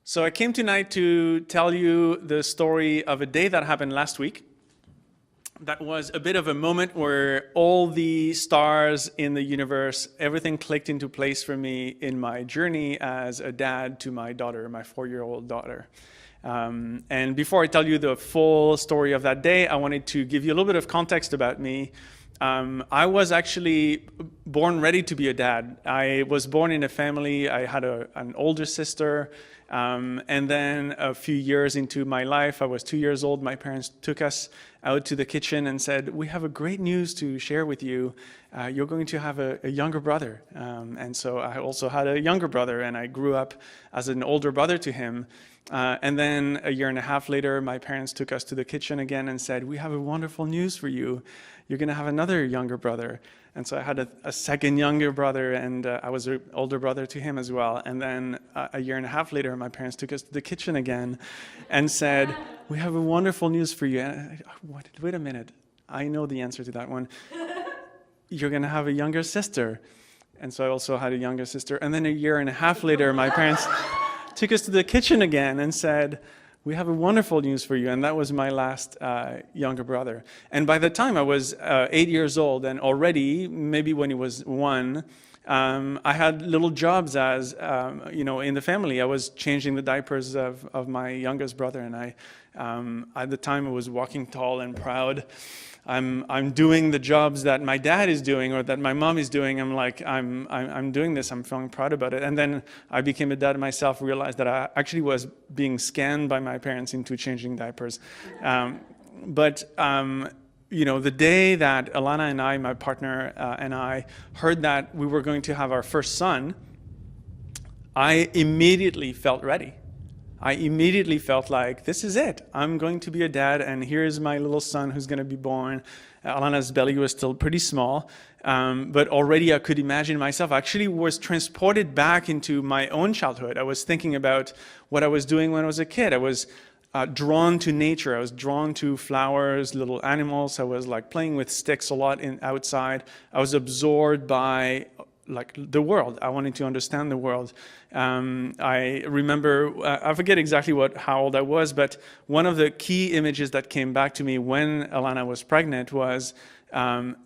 So I came tonight to tell you the story of a day that happened last week. That was a bit of a moment where all the stars in the universe, everything clicked into place for me in my journey as a dad to my daughter, my 4-year-old daughter. And before I tell you the full story of that day, I wanted to give you a little bit of context about me. I was actually born ready to be a dad. I was born in a family. I had an older sister. And then a few years into my life, I was 2 years old. My parents took us out to the kitchen and said, "We have a great news to share with you. You're going to have a younger brother." And so I also had a younger brother, and I grew up as an older brother to him. And then a year and a half later, my parents took us to the kitchen again and said, "We have a wonderful news for you. You're going to have another younger brother." And so I had a second younger brother, and I was an older brother to him as well. And then a year and a half later, my parents took us to the kitchen again and said, "We have a wonderful news for you." And wait a minute. I know the answer to that one. You're going to have a younger sister. And so I also had a younger sister. And then a year and a half later, my parents took us to the kitchen again and said, "We have a wonderful news for you." And that was my last younger brother. And by the time I was 8 years old, and already, maybe when he was 1, I had little jobs as, in the family. I was changing the diapers of my youngest brother. And at the time, I was walking tall and proud. I'm doing the jobs that my dad is doing or that my mom is doing. I'm doing this. I'm feeling proud about it. And then I became a dad myself, realized that I actually was being scanned by my parents into changing diapers. The day that Alana and I, my partner and I, heard that we were going to have our first son, I immediately felt ready. I immediately felt like, this is it. I'm going to be a dad, and here's my little son who's going to be born. Alana's belly was still pretty small, but already I could imagine myself. I actually was transported back into my own childhood. I was thinking about what I was doing when I was a kid. I was drawn to nature. I was drawn to flowers, little animals. I was playing with sticks a lot outside. I was absorbed by the world. I wanted to understand the world. I remember, I forget exactly how old I was, but one of the key images that came back to me when Alana was pregnant was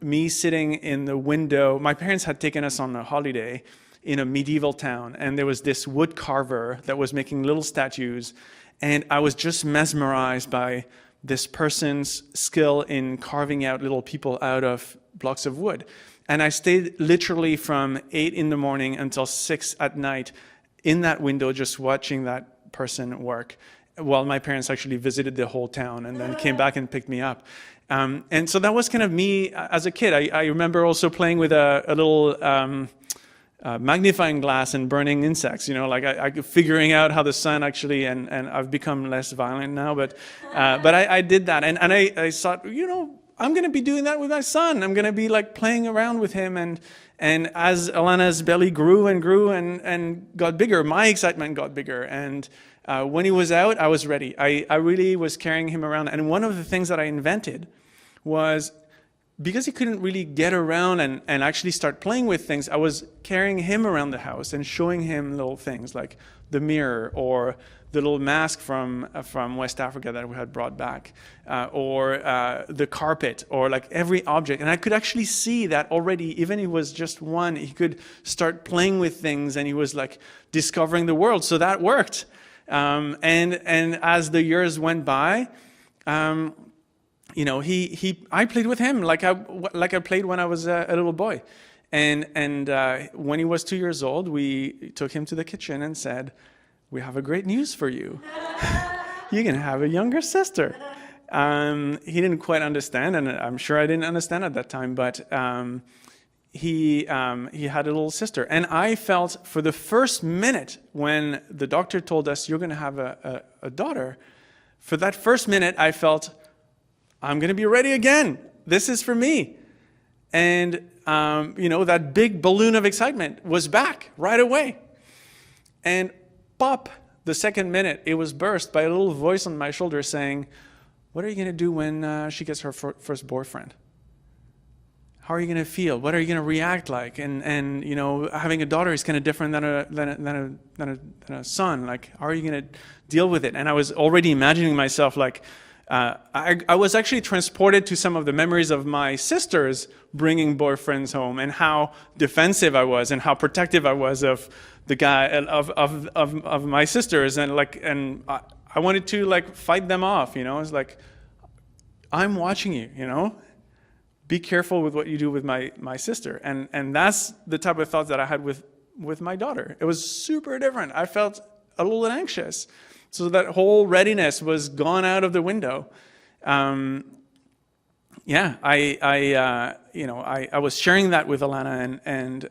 me sitting in the window. My parents had taken us on a holiday in a medieval town, and there was this wood carver that was making little statues, and I was just mesmerized by this person's skill in carving out little people out of blocks of wood. And I stayed literally from 8 in the morning until 6 at night in that window just watching that person work, while my parents actually visited the whole town and then came back and picked me up. And so that was kind of me as a kid. I remember also playing with a little magnifying glass and burning insects, figuring out how the sun actually, and I've become less violent now, but I did that. And I thought, I'm going to be doing that with my son. I'm going to be playing around with him. And as Alana's belly grew and grew and got bigger, my excitement got bigger. And when he was out, I was ready. I really was carrying him around. And one of the things that I invented was, because he couldn't really get around and actually start playing with things, I was carrying him around the house and showing him little things like the mirror or the little mask from West Africa that we had brought back, or the carpet, or every object. And I could actually see that already, even if he was just 1, he could start playing with things, and he was discovering the world. So that worked. And as the years went by, I played with him like I played when I was a little boy. And when he was 2 years old, we took him to the kitchen and said, "We have a great news for you. You're going to have a younger sister." He didn't quite understand, and I'm sure I didn't understand at that time, but he had a little sister. And I felt, for the first minute when the doctor told us, "You're going to have a daughter," for that first minute, I felt, I'm going to be ready again. This is for me. And, that big balloon of excitement was back right away. And pop, the second minute, it was burst by a little voice on my shoulder saying, "What are you going to do when she gets her first boyfriend? how are you going to feel? What are you going to react like? And you know, having a daughter is kind of different than a son. Like, how are you going to deal with it? And I was already imagining myself like, I was actually transported to some of the memories of my sisters bringing boyfriends home, and how defensive I was, and how protective I was of the guy, of my sisters, and I wanted to like fight them off. You know, it's like, I'm watching you. You know, be careful with what you do with my sister. And that's the type of thoughts that I had with my daughter. It was super different. I felt a little anxious. So that whole readiness was gone out of the window. I was sharing that with Alana, and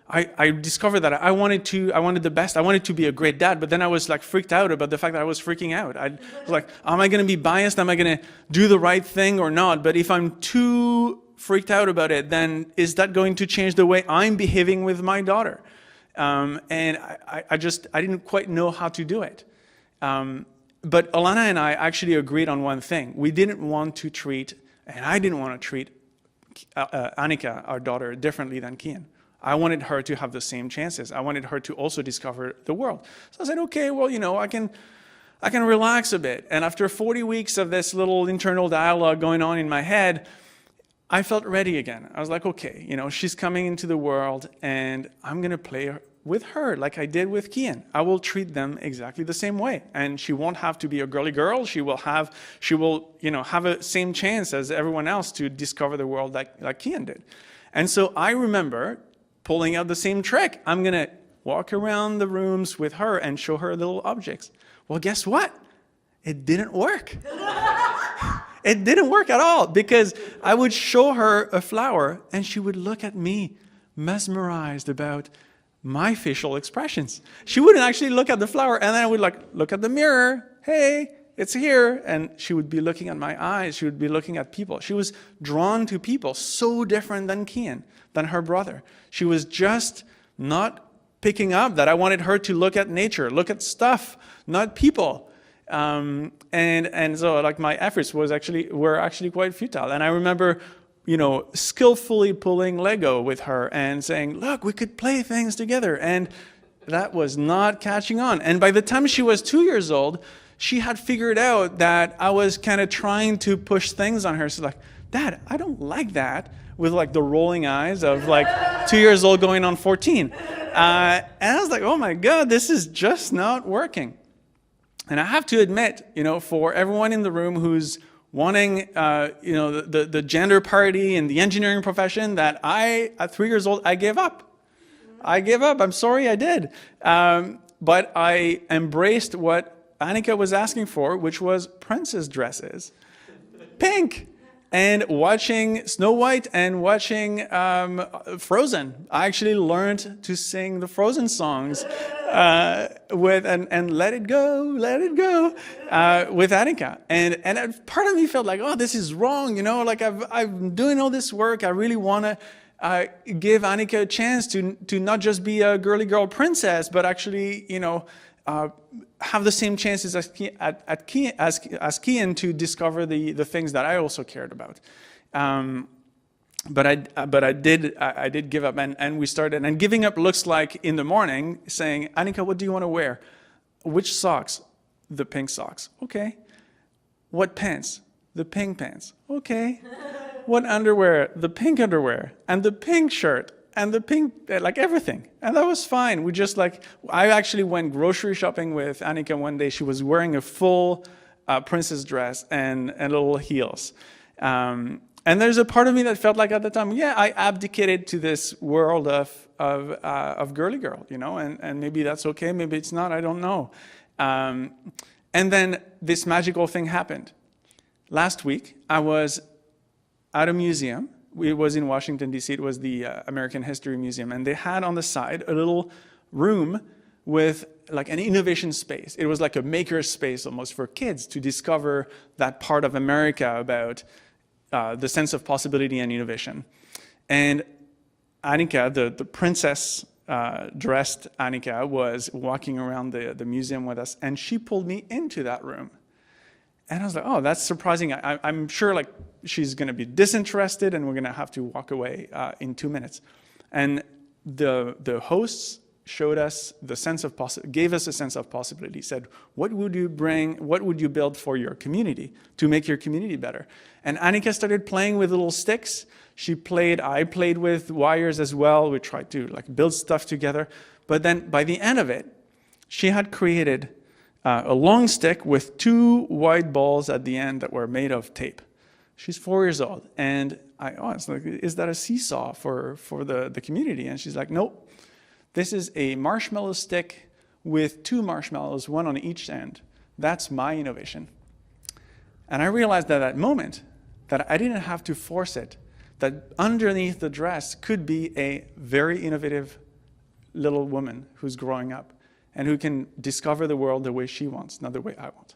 I discovered that I wanted the best. I wanted to be a great dad, but then I was like freaked out about the fact that I was freaking out. I was like, am I going to be biased? Am I going to do the right thing or not? But if I'm too freaked out about it, then is that going to change the way I'm behaving with my daughter? And I didn't quite know how to do it. But Alana and I actually agreed on one thing. We didn't want to treat, and I didn't want to treat Annika, our daughter, differently than Kian. I wanted her to have the same chances. I wanted her to also discover the world. So I said, okay, well, you know, I can relax a bit. And after 40 weeks of this little internal dialogue going on in my head, I felt ready again. I was like, okay, you know, she's coming into the world, and I'm going to play with her like I did with Kian. I will treat them exactly the same way. And she won't have to be a girly girl. She will have a same chance as everyone else to discover the world like Kian did. And so I remember pulling out the same trick. I'm going to walk around the rooms with her and show her little objects. Well, guess what? It didn't work. It didn't work at all, because I would show her a flower and she would look at me mesmerized about my facial expressions. She wouldn't actually look at the flower, and then I would look at the mirror. Hey, it's here. And she would be looking at my eyes. She would be looking at people. She was drawn to people, so different than Kian, than her brother. She was just not picking up that I wanted her to look at nature, look at stuff, not people. And so like my efforts were actually quite futile. And I remember, you know, skillfully pulling Lego with her and saying, look, we could play things together. And that was not catching on. And by the time she was 2 years old, she had figured out that I was kind of trying to push things on her. She's like, Dad, I don't like that, with like the rolling eyes of like 2 years old going on 14. And I was like, oh my God, this is just not working. And I have to admit, you know, for everyone in the room who's wanting, the gender parity in the engineering profession, that at 3 years old, I gave up. I'm sorry, I did. But I embraced what Annika was asking for, which was princess dresses, pink, and watching Snow White and watching Frozen. I actually learned to sing the Frozen songs and Let It Go, Let It Go with Annika. And part of me felt like, oh, this is wrong, you know, like I'm doing all this work. I really want to give Annika a chance to not just be a girly girl princess, but actually, you know, have the same chances as Kian to discover the things that I also cared about. But I did give up, and we started. And giving up looks like in the morning saying, Annika, what do you want to wear? Which socks? The pink socks. Okay. What pants? The pink pants. Okay. What underwear? The pink underwear. And the pink shirt. And the pink, like everything. And that was fine. We just I actually went grocery shopping with Annika one day. She was wearing a full princess dress and little heels. And there's a part of me that felt like at the time, yeah, I abdicated to this world of girly girl, you know, and maybe that's okay, maybe it's not, I don't know. And then this magical thing happened. Last week, I was at a museum. It was in Washington, D.C. It was the American History Museum. And they had on the side a little room with like an innovation space. It was like a maker space almost for kids to discover that part of America about the sense of possibility and innovation. And Annika, the princess dressed Annika, was walking around the museum with us, and she pulled me into that room. And I was like, oh, that's surprising. I'm sure like she's going to be disinterested and we're going to have to walk away in 2 minutes. And the hosts showed us the sense of gave us a sense of possibility. Said, what would you bring? What would you build for your community to make your community better? And Annika started playing with little sticks. I played with wires as well. We tried to like build stuff together. But then by the end of it, she had created a long stick with 2 white balls at the end that were made of tape. She's 4 years old. And I was like, is that a seesaw for the community? And she's like, nope. This is a marshmallow stick with 2 marshmallows, 1 on each end. That's my innovation. And I realized at that moment that I didn't have to force it, that underneath the dress could be a very innovative little woman who's growing up and who can discover the world the way she wants, not the way I want.